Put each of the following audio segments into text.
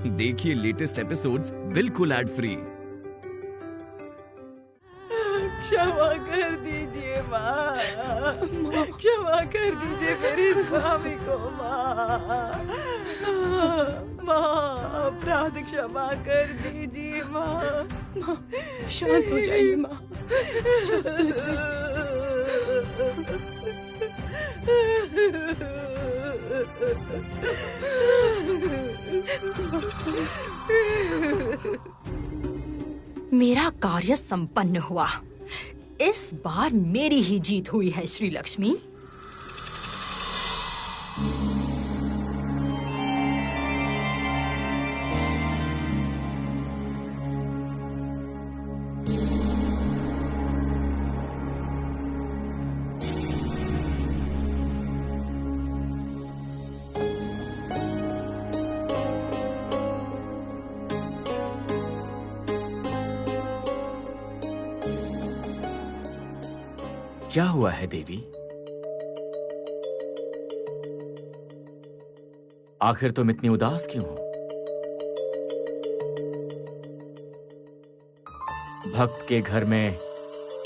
देखिए latest episodes बिल्कुल ad free. क्षमा कर दीजिए माँ, क्षमा कर दीजिए मेरी स्वामी को माँ। माँ अपराध क्षमा कर दीजिए माँ। माँ शांत हो जाइए माँ। मेरा कार्य संपन्न हुआ। इस बार मेरी ही जीत हुई है श्री लक्ष्मी। क्या हुआ है देवी? आखिर तुम इतनी उदास क्यों हो? भक्त के घर में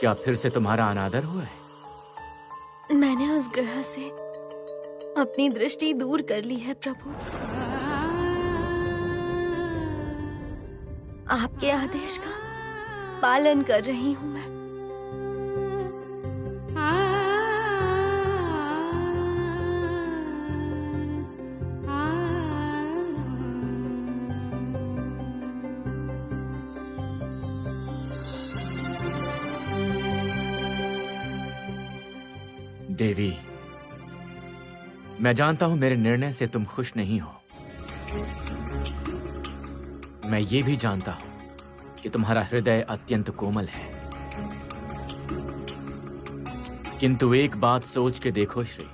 क्या फिर से तुम्हारा अनादर हुआ है? मैंने उस ग्रह से अपनी दृष्टि दूर कर ली है प्रभु। आपके आदेश का पालन कर रही हूँ मैं। देवी, मैं जानता हूं मेरे निर्णय से तुम खुश नहीं हो। मैं ये भी जानता हूं कि तुम्हारा हृदय अत्यंत कोमल है। किंतु एक बात सोच के देखो श्री,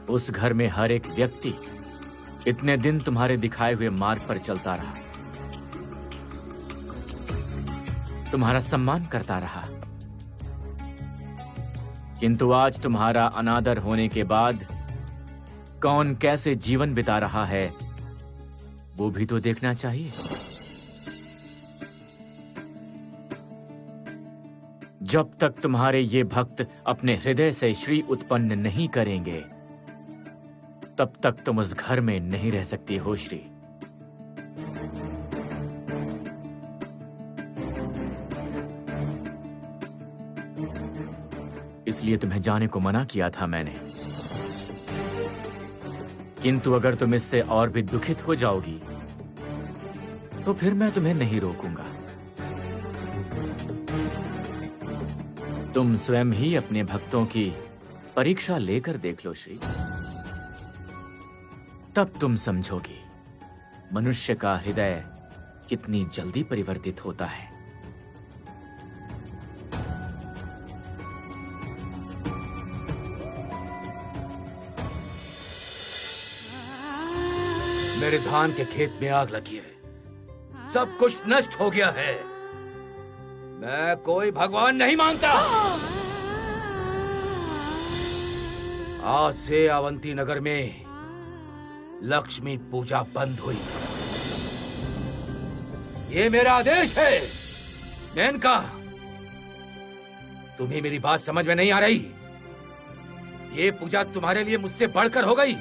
उस घर में हर एक व्यक्ति इतने दिन तुम्हारे दिखाए हुए मार्ग पर चलता रहा, तुम्हारा सम्मान करता रहा, किंतु आज तुम्हारा अनादर होने के बाद कौन कैसे जीवन बिता रहा है वो भी तो देखना चाहिए। जब तक तुम्हारे ये भक्त अपने हृदय से श्री उत्पन्न नहीं करेंगे तब तक तुम उस घर में नहीं रह सकती हो श्री। इसलिए तुम्हें जाने को मना किया था मैंने, किंतु अगर तुम इससे और भी दुखित हो जाओगी तो फिर मैं तुम्हें नहीं रोकूंगा। तुम स्वयं ही अपने भक्तों की परीक्षा लेकर देख लो श्री, तब तुम समझोगी मनुष्य का हृदय कितनी जल्दी परिवर्तित होता है। मेरे धान के खेत में आग लगी है, सब कुछ नष्ट हो गया है। मैं कोई भगवान नहीं मानता। आज से अवंती नगर में लक्ष्मी पूजा बंद हुई। ये मेरा आदेश है। मेनका, तुम्हें मेरी बात समझ में नहीं आ रही? ये पूजा तुम्हारे लिए मुझसे बढ़कर हो गई।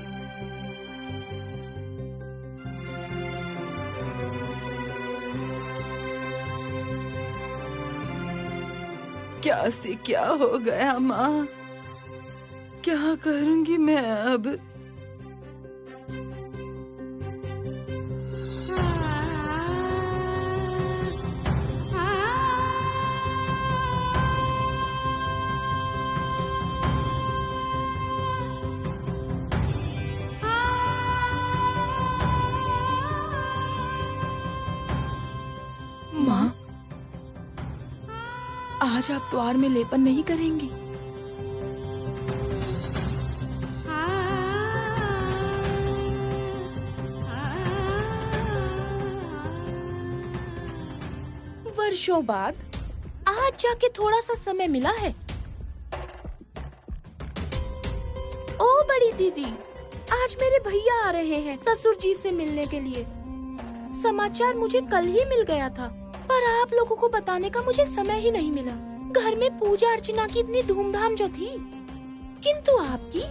क्या से क्या हो गया माँ? क्या करूंगी मैं अब? माँ, आज आप द्वार में लेपन नहीं करेंगी? वर्षों बाद आज जाके थोड़ा सा समय मिला है। ओ बड़ी दीदी, आज मेरे भैया आ रहे हैं ससुर जी से मिलने के लिए। समाचार मुझे कल ही मिल गया था, पर आप लोगों को बताने का मुझे समय ही नहीं मिला। घर में पूजा अर्चना की इतनी धूमधाम जो थी, किंतु आपकी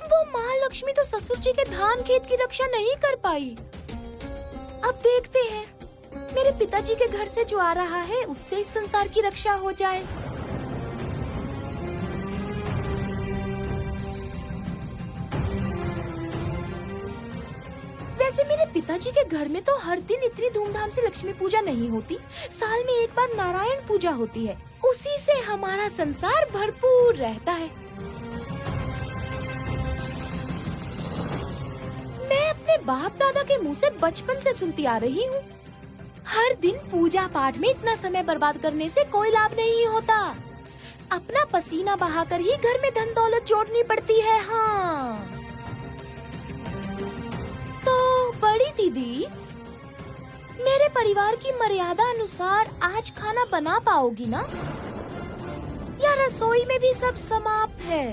वो माँ लक्ष्मी तो ससुर जी के धान खेत की रक्षा नहीं कर पाई। अब देखते हैं, मेरे पिताजी के घर से जो आ रहा है उससे इस संसार की रक्षा हो जाए। वैसे मेरे पिताजी के घर में तो हर दिन इतनी धूमधाम से लक्ष्मी पूजा नहीं होती, साल में एक बार नारायण पूजा होती है, उसी से हमारा संसार भरपूर रहता है। मैं अपने बाप दादा के मुंह से बचपन से सुनती आ रही हूँ, हर दिन पूजा पाठ में इतना समय बर्बाद करने से कोई लाभ नहीं होता। अपना पसीना बहाकर ही घर में धन दौलत जोड़नी पड़ती है। हाँ तो बड़ी दीदी, मेरे परिवार की मर्यादा अनुसार आज खाना बना पाओगी ना, या रसोई में भी सब समाप्त है?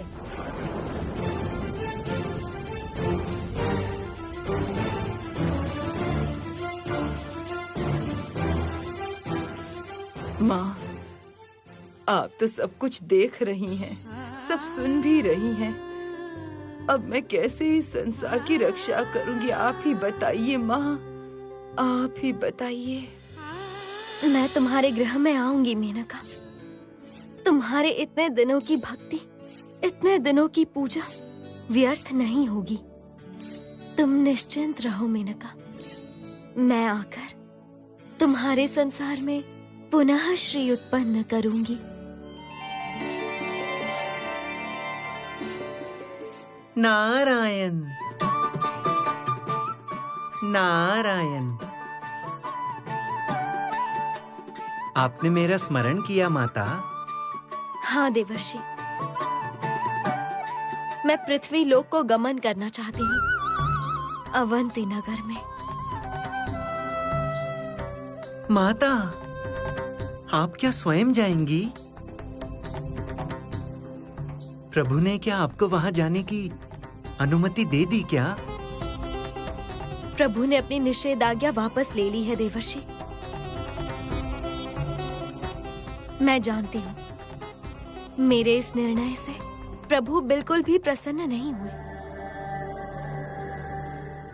माँ, आप तो सब कुछ देख रही हैं, सब सुन भी रही हैं। अब मैं कैसे इस संसार की रक्षा करूंगी? आप ही बताइए माँ, आप ही बताइए। मैं तुम्हारे गृह में आऊंगी मेनका। तुम्हारे इतने दिनों की भक्ति, इतने दिनों की पूजा व्यर्थ नहीं होगी। तुम निश्चिंत रहो मेनका। मैं आकर तुम्हारे संसार में पुनः श्री उत्पन्न करूंगी। नारायण नारायण, आपने मेरा स्मरण किया माता? हाँ देवर्षि, मैं पृथ्वी लोक को गमन करना चाहती हूँ, अवंती नगर में। माता, आप क्या स्वयं जाएंगी? प्रभु ने क्या आपको वहां जाने की अनुमति दे दी क्या? प्रभु ने अपनी निषेधाज्ञा वापस ले ली है देवर्षि। मैं जानती हूँ, मेरे इस निर्णय से प्रभु बिल्कुल भी प्रसन्न नहीं हुए,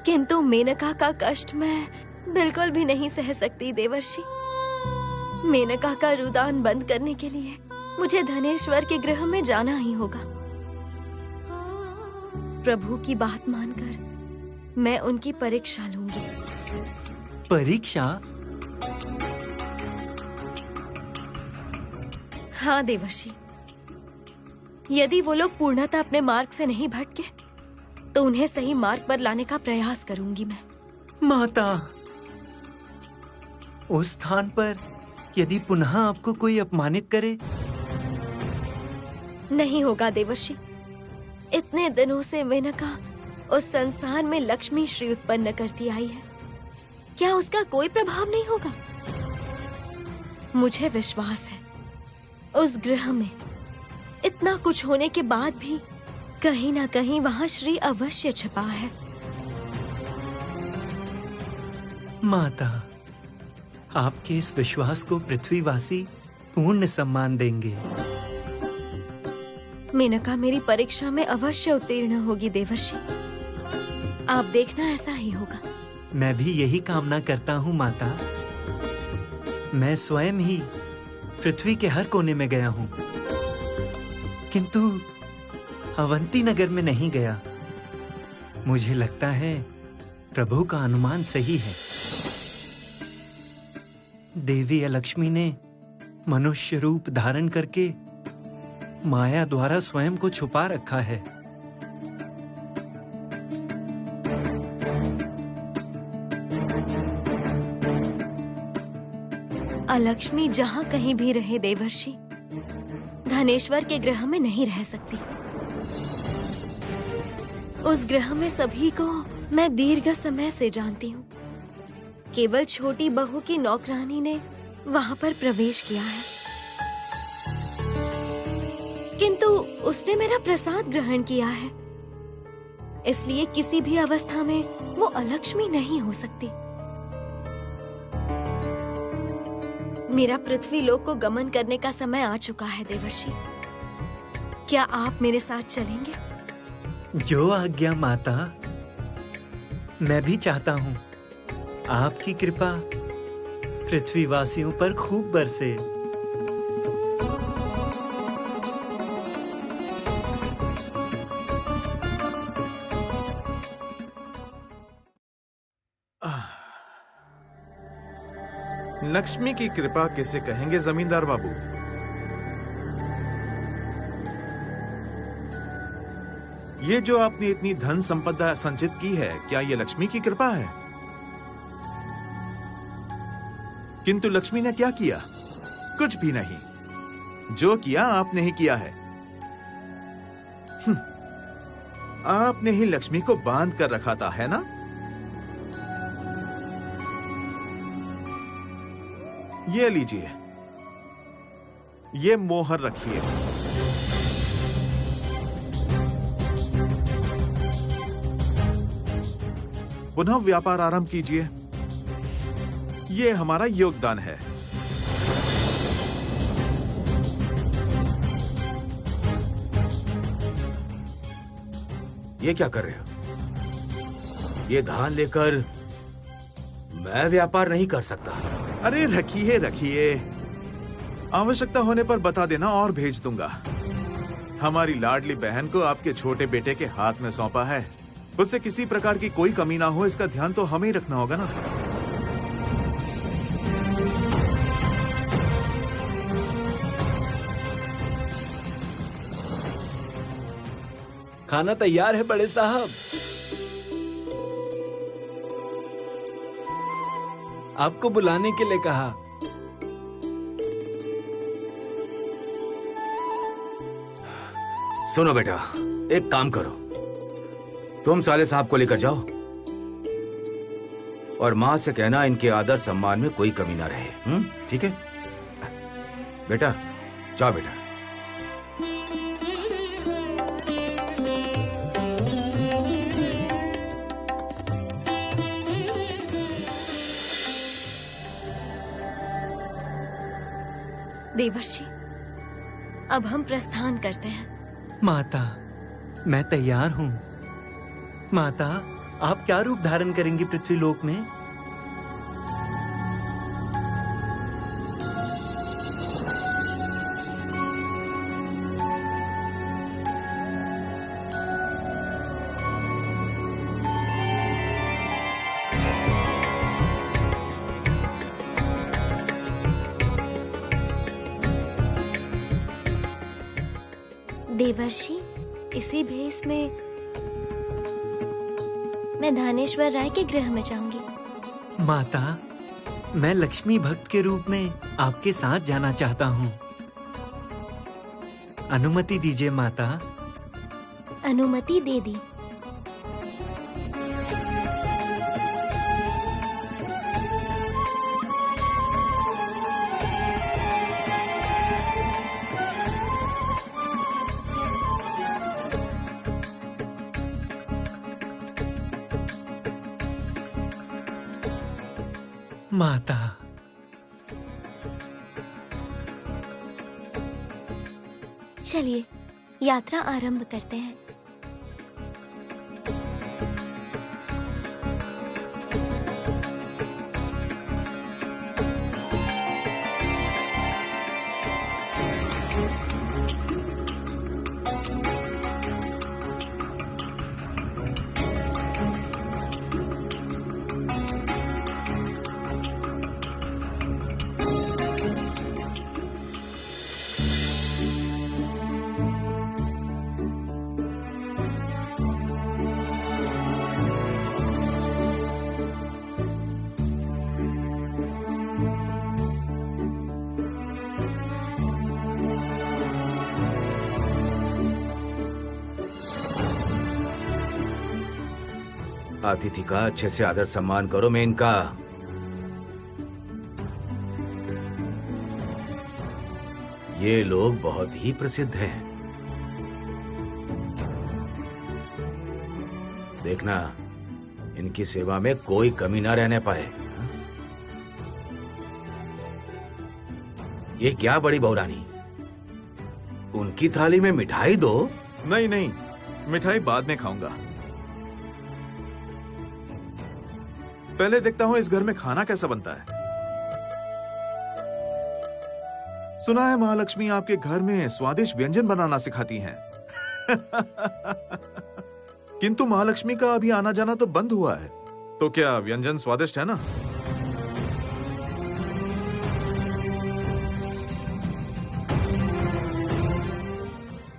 किंतु मेनका का कष्ट मैं बिल्कुल भी नहीं सह सकती देवर्षि। मेनका का रुदान बंद करने के लिए मुझे धनेश्वर के गृह में जाना ही होगा। प्रभु की बात मानकर मैं उनकी परीक्षा लूंगी। परीक्षा? हाँ देवर्षि, यदि वो लोग पूर्णतः अपने मार्ग से नहीं भटके तो उन्हें सही मार्ग पर लाने का प्रयास करूंगी मैं। माता, उस स्थान पर यदि पुनः आपको कोई अपमानित करे? नहीं होगा देवर्षि। इतने दिनों से मेनका उस संसार में लक्ष्मी श्री उत्पन्न करती आई है, क्या उसका कोई प्रभाव नहीं होगा? मुझे विश्वास है उस गृह में इतना कुछ होने के बाद भी कहीं ना कहीं वहां श्री अवश्य छिपा है। माता, आपके इस विश्वास को पृथ्वीवासी पूर्ण सम्मान देंगे। मेनका मेरी परीक्षा में अवश्य उत्तीर्ण होगी देवर्षि। आप देखना ऐसा ही होगा। मैं भी यही कामना करता हूँ माता। मैं स्वयं ही पृथ्वी के हर कोने में गया हूँ, किंतु अवंती नगर में नहीं गया। मुझे लगता है प्रभु का अनुमान सही है। देवी लक्ष्मी ने मनुष्य रूप धारण करके माया द्वारा स्वयं को छुपा रखा है। अलक्ष्मी जहाँ कहीं भी रहे देवर्षि, धनेश्वर के गृह में नहीं रह सकती। उस गृह में सभी को मैं दीर्घ समय से जानती हूँ। केवल छोटी बहू की नौकरानी ने वहाँ पर प्रवेश किया है, किंतु उसने मेरा प्रसाद ग्रहण किया है। इसलिए किसी भी अवस्था में वो अलक्ष्मी नहीं हो सकती। मेरा पृथ्वी लोक को गमन करने का समय आ चुका है देवर्षि। क्या आप मेरे साथ चलेंगे? जो आज्ञा माता। मैं भी चाहता हूँ आपकी कृपा पृथ्वीवासियों पर खूब बरसे। लक्ष्मी की कृपा किसे कहेंगे जमींदार बाबू? ये जो आपने इतनी धन संपदा संचित की है, क्या ये लक्ष्मी की कृपा है? किंतु लक्ष्मी ने क्या किया? कुछ भी नहीं। जो किया आपने ही किया है। आपने ही लक्ष्मी को बांध कर रखा था, है ना? ये लीजिए, ये मोहर रखिए। पुनः व्यापार आरंभ कीजिए। ये हमारा योगदान है। ये क्या कर रहे हो? ये धान लेकर मैं व्यापार नहीं कर सकता। अरे रखिए रखिए, आवश्यकता होने पर बता देना और भेज दूंगा। हमारी लाडली बहन को आपके छोटे बेटे के हाथ में सौंपा है। उससे किसी प्रकार की कोई कमी ना हो, इसका ध्यान तो हमें ही रखना होगा ना। खाना तैयार है बड़े साहब। आपको बुलाने के लिए कहा। सुनो बेटा, एक काम करो, तुम साले साहब को लेकर जाओ और माँ से कहना इनके आदर सम्मान में कोई कमी ना रहे। ठीक है बेटा, जाओ बेटा। देवर्षि, अब हम प्रस्थान करते हैं। माता, मैं तैयार हूँ। माता, आप क्या रूप धारण करेंगी पृथ्वीलोक में? देवर्षि, इसी भेष में मैं धानेश्वर राय के गृह में जाऊंगी। माता, मैं लक्ष्मी भक्त के रूप में आपके साथ जाना चाहता हूँ। अनुमति दीजिए माता। अनुमति दे दी। माता, चलिए यात्रा आरंभ करते हैं। अतिथि का अच्छे से आदर सम्मान करो। मैं इनका ये लोग बहुत ही प्रसिद्ध हैं। देखना इनकी सेवा में कोई कमी ना रहने पाए। ये क्या बड़ी बहुरानी, उनकी थाली में मिठाई दो। नहीं नहीं, मिठाई बाद में खाऊंगा। पहले देखता हूं इस घर में खाना कैसा बनता है। सुना है महालक्ष्मी आपके घर में स्वादिष्ट व्यंजन बनाना सिखाती हैं। किंतु महालक्ष्मी का अभी आना जाना तो बंद हुआ है, तो क्या व्यंजन स्वादिष्ट है ना?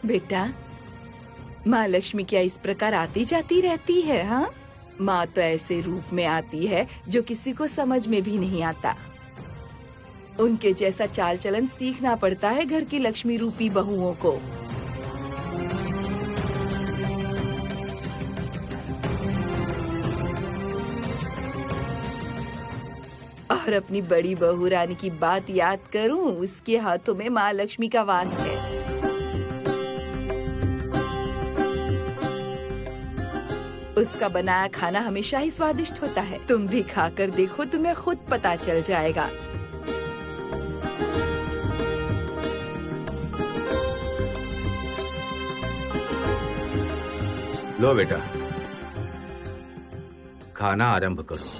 बेटा, माँ लक्ष्मी क्या इस प्रकार आती जाती रहती है? हाँ, माँ तो ऐसे रूप में आती है जो किसी को समझ में भी नहीं आता। उनके जैसा चाल चलन सीखना पड़ता है घर की लक्ष्मी रूपी बहुओं को। और अपनी बड़ी बहू रानी की बात याद करूं, उसके हाथों में माँ लक्ष्मी का वास है। उसका बनाया खाना हमेशा ही स्वादिष्ट होता है। तुम भी खाकर देखो, तुम्हें खुद पता चल जाएगा। लो बेटा, खाना आरंभ करो।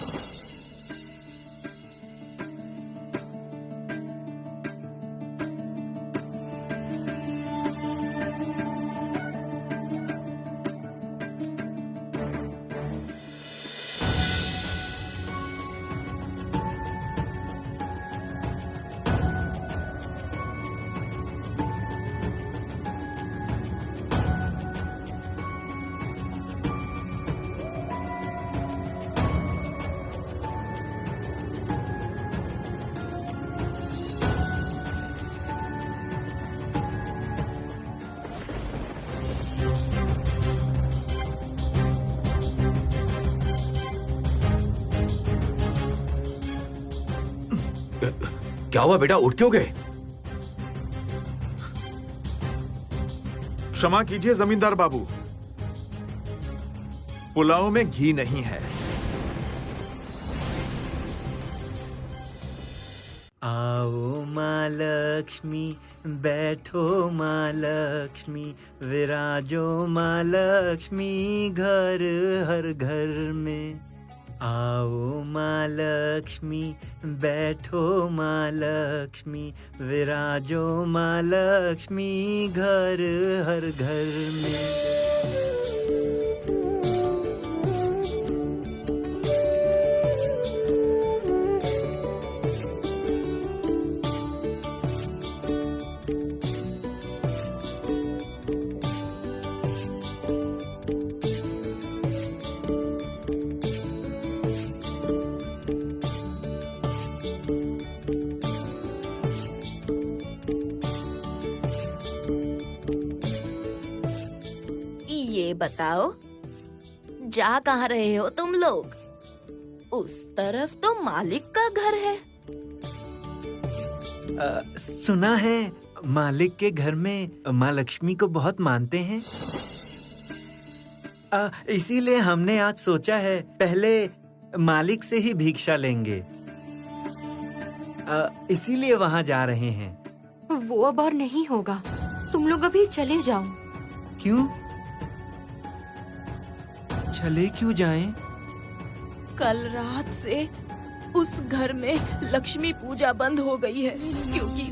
क्या हुआ बेटा, उठ क्यों गए? क्षमा कीजिए जमींदार बाबू, पुलाव में घी नहीं है। आओ माँ लक्ष्मी, बैठो माँ लक्ष्मी, विराजो माँ लक्ष्मी घर हर घर में। आओ माँ लक्ष्मी, बैठो माँ लक्ष्मी, विराजो माँ लक्ष्मी घर हर घर में। बताओ, जा कहाँ रहे हो तुम लोग? उस तरफ तो मालिक का घर है। सुना है मालिक के घर में माँ लक्ष्मी को बहुत मानते हैं। इसीलिए हमने आज सोचा है पहले मालिक से ही भिक्षा लेंगे। इसीलिए वहाँ जा रहे हैं। वो अब और नहीं होगा, तुम लोग अभी चले जाओ। क्यों? चले क्यों जाएं? कल रात से उस घर में लक्ष्मी पूजा बंद हो गई है, क्योंकि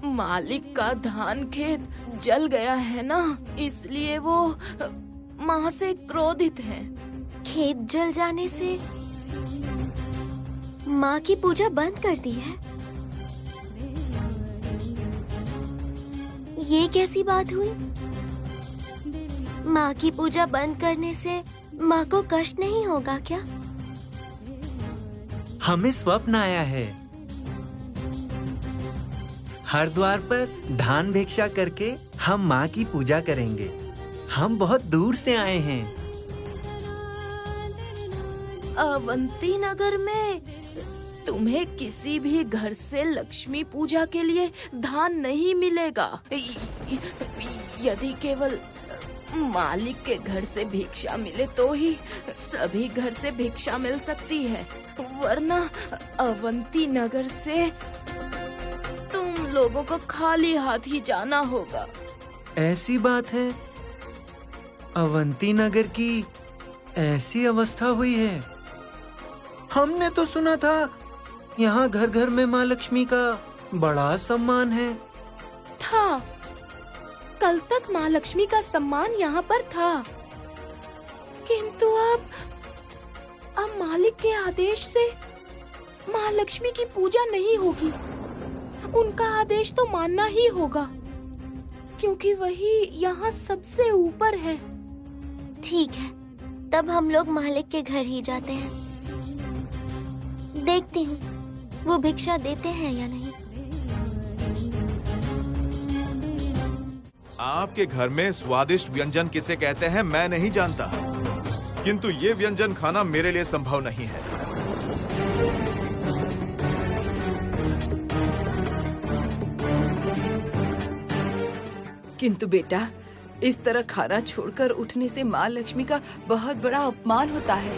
मालिक का धान खेत जल गया है ना, इसलिए वो माँ से क्रोधित हैं। खेत जल जाने से माँ की पूजा बंद कर दी है? ये कैसी बात हुई? माँ की पूजा बंद करने से माँ को कष्ट नहीं होगा क्या? हमें स्वप्न आया है। हरिद्वार पर धान भिक्षा करके हम माँ की पूजा करेंगे। हम बहुत दूर से आए हैं। अवंती नगर में तुम्हें किसी भी घर से लक्ष्मी पूजा के लिए धान नहीं मिलेगा। यदि केवल मालिक के घर से भिक्षा मिले तो ही सभी घर से भिक्षा मिल सकती है, वरना अवंती नगर से तुम लोगों को खाली हाथ ही जाना होगा। ऐसी बात है? अवंती नगर की ऐसी अवस्था हुई है? हमने तो सुना था यहाँ घर घर में माँ लक्ष्मी का बड़ा सम्मान है। था, कल तक माँ लक्ष्मी का सम्मान यहाँ पर था, किंतु अब मालिक के आदेश से माँ लक्ष्मी की पूजा नहीं होगी। उनका आदेश तो मानना ही होगा, क्योंकि वही यहाँ सबसे ऊपर है। ठीक है, तब हम लोग मालिक के घर ही जाते हैं। देखती हूँ वो भिक्षा देते हैं या नहीं। आपके घर में स्वादिष्ट व्यंजन किसे कहते हैं मैं नहीं जानता, किंतु ये व्यंजन खाना मेरे लिए संभव नहीं है। किंतु बेटा, इस तरह खाना छोड़कर उठने से माँ लक्ष्मी का बहुत बड़ा अपमान होता है।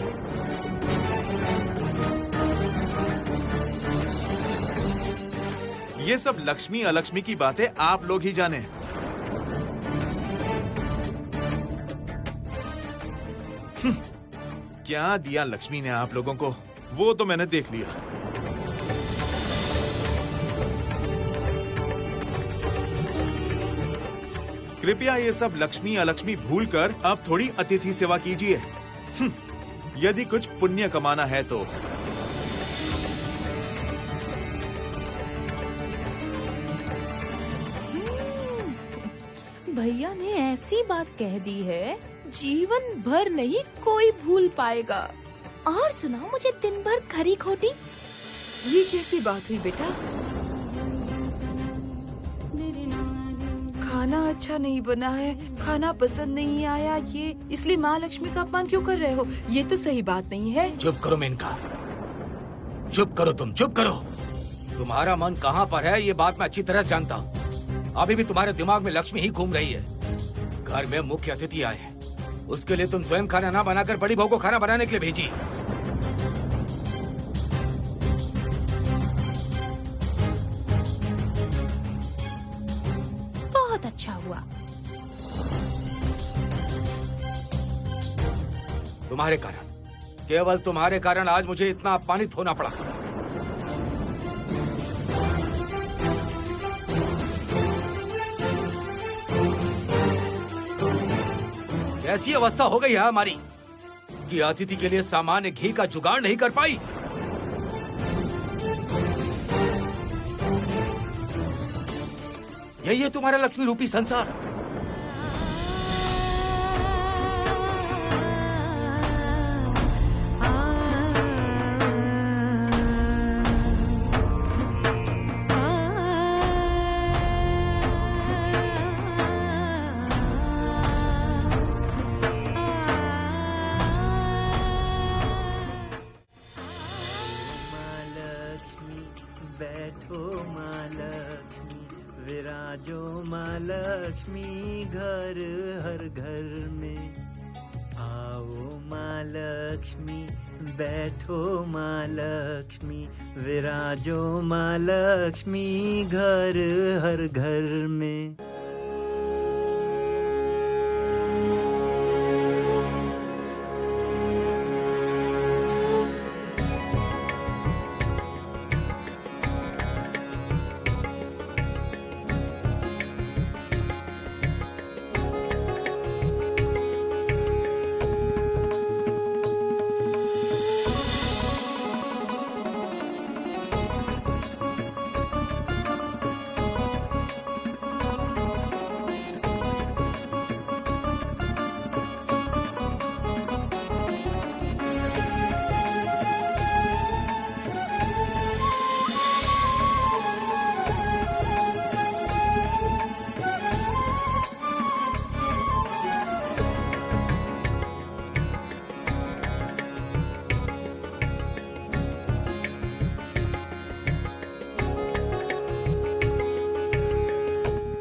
ये सब लक्ष्मी अलक्ष्मी की बातें आप लोग ही जाने। क्या दिया लक्ष्मी ने आप लोगों को, वो तो मैंने देख लिया। कृपया ये सब लक्ष्मी अलक्ष्मी भूलकर अब थोड़ी अतिथि सेवा कीजिए। यदि कुछ पुण्य कमाना है तो। भैया ने ऐसी बात कह दी है, जीवन भर नहीं कोई भूल पाएगा। और सुनाओ मुझे दिन भर खरी खोटी। ये कैसी बात हुई बेटा? खाना अच्छा नहीं बना है, खाना पसंद नहीं आया, ये इसलिए माँ लक्ष्मी का अपमान क्यों कर रहे हो? ये तो सही बात नहीं है। चुप करो मेनका, चुप करो, तुम चुप करो। तुम्हारा मन कहाँ पर है ये बात मैं अच्छी तरह जानता हूँ। अभी भी तुम्हारे दिमाग में लक्ष्मी ही घूम रही है। घर में मुख्य अतिथि आए हैं, उसके लिए तुम स्वयं खाना ना बनाकर बड़ी बहू को खाना बनाने के लिए भेजी। बहुत अच्छा हुआ। तुम्हारे कारण, केवल तुम्हारे कारण आज मुझे इतना अपमानित होना पड़ा। ऐसी अवस्था हो गई है हमारी कि अतिथि के लिए सामान्य घी का जुगाड़ नहीं कर पाई। यही है तुम्हारा लक्ष्मी रूपी संसार। बैठो माँ लक्ष्मी, विराजो माँ लक्ष्मी घर हर घर में। आओ माँ लक्ष्मी, बैठो माँ लक्ष्मी, विराजो माँ लक्ष्मी घर हर घर में।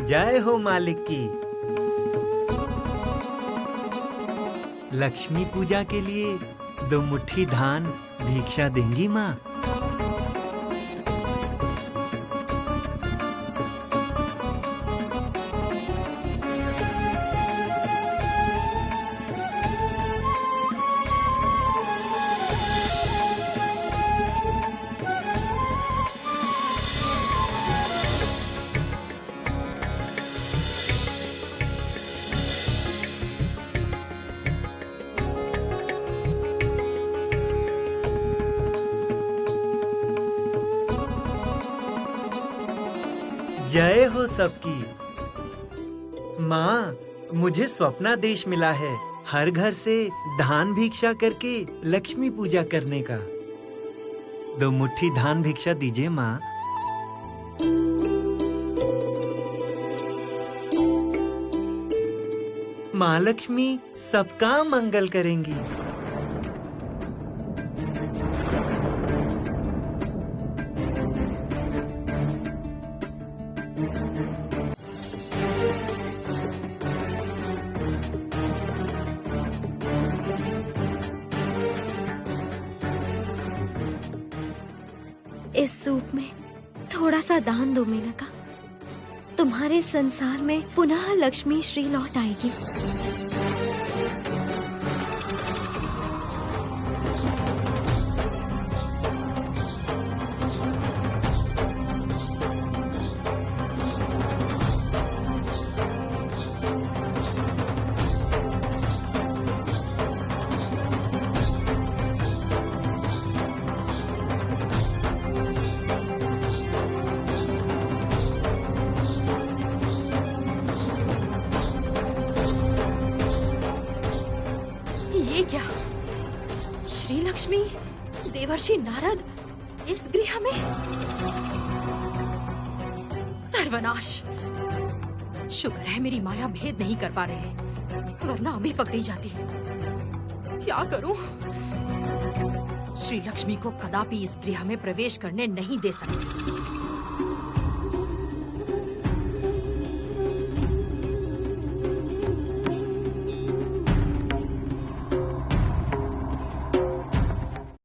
जय हो मालिक की। लक्ष्मी पूजा के लिए 2 मुट्ठी धान भिक्षा देंगी माँ? जय हो सबकी। माँ, मुझे स्वप्नादेश मिला है हर घर से धान भिक्षा करके लक्ष्मी पूजा करने का। 2 मुट्ठी धान भिक्षा दीजिए माँ। माँ लक्ष्मी सबका मंगल करेंगी। इस सूप में थोड़ा सा दान दो मेनका। तुम्हारे संसार में पुनः लक्ष्मी श्री लौट आएगी। ये क्या? श्री लक्ष्मी, देवर्षि नारद इस गृह में? सर्वनाश! शुक्र है मेरी माया भेद नहीं कर पा रहे हैं, वरना अभी पकड़ी जाती। क्या करूं? श्री लक्ष्मी को कदापि इस गृह में प्रवेश करने नहीं दे सकती।